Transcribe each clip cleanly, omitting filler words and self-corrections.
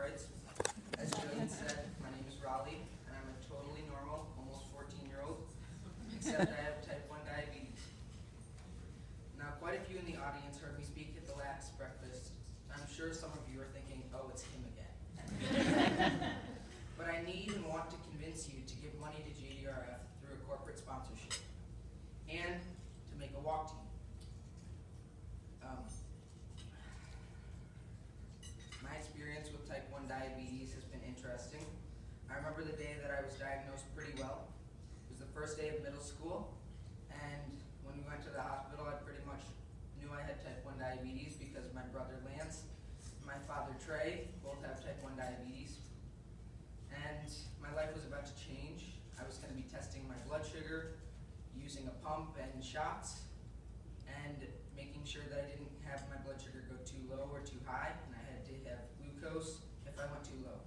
steroids. As Julian said, my name is Rollie, and I'm a totally normal, almost 14-year-old, except I have type 1 diabetes. Now, quite a few in the audience heard me speak at the last breakfast. I'm sure some of you are thinking, oh, it's him again. But I need and want to convince you to give money to JDRF through a corporate sponsorship and to make a walk team. My experience with type 1 diabetes has been interesting. I remember the day that I was diagnosed pretty well. It was the first day of middle school, and when we went to the hospital, I pretty much knew I had type 1 diabetes because my brother Lance and my father Trey both have type 1 diabetes. And my life was about to change. I was going to be testing my blood sugar, using a pump and shots, and making sure that I didn't have my blood sugar go too low or too high, and I had to have glucose if I went too low.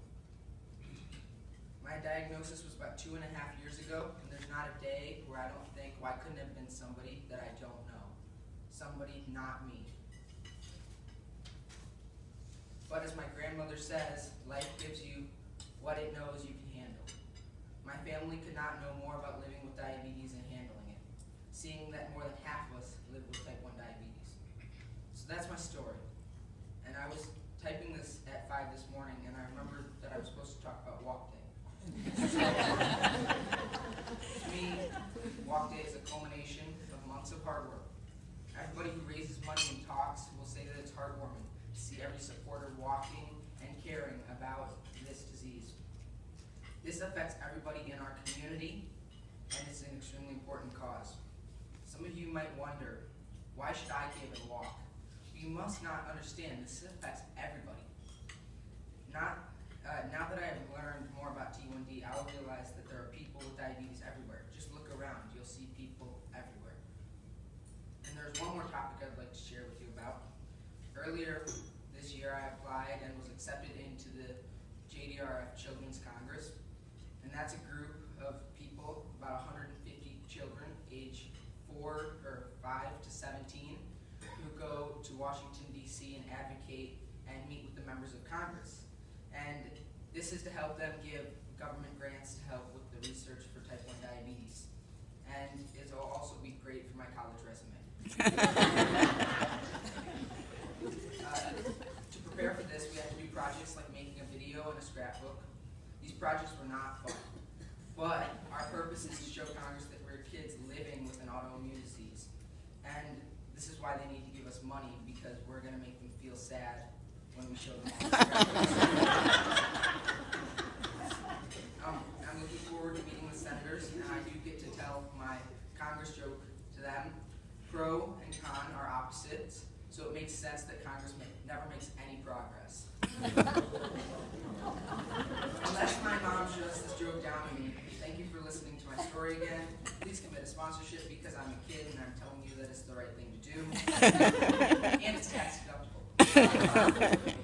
My diagnosis was about 2.5 years ago, and there's not a day where I don't think, why couldn't it have been somebody that I don't know? Somebody not me. But as my grandmother says, life gives you what it knows you can handle. My family could not know more about living with diabetes and handling it, seeing that more than half of us live with type 1 diabetes. So that's my story. And I was typing this at 5 this morning, and I remembered that I was supposed to talk about walk day. To me, walk day is a culmination of months of hard work. Everybody who raises money and talks will say that it's heartwarming to see every supporter walking and caring about this disease. This affects everybody in our community, and it's an extremely important cause. Some of you might wonder, why should I give a walk? You must not understand, this affects everybody. Now that I have learned more about T1D, I'll realize that there are people with diabetes everywhere. Just look around, you'll see people everywhere. And there's one more topic I'd like to share with you about. Earlier this year, I applied and was accepted into the JDRF Children's Congress. And that's a group of people, about 150 children, age 5 to 17, who go to Washington, D.C. and advocate and meet with the members of Congress. And this is to help them give government grants to help with the research for type 1 diabetes. And it'll also be great for my college resume. To prepare for this, we had to do projects like making a video and a scrapbook. These projects were not fun, but our purpose is to show Congress that we're kids living with an autoimmune disease. And this is why they need to give us money, because we're going to make them feel sad when we show them all the scrapbooks. I'm looking forward to meeting with senators, and I do get to tell my Congress joke to them. Pro and con are opposites, so it makes sense that Congress never makes any progress. Unless my mom shuts this joke down to me, thank you for listening to my story again. Please commit a sponsorship because I'm a kid and I'm telling you that it's the right thing to do. And it's tax deductible.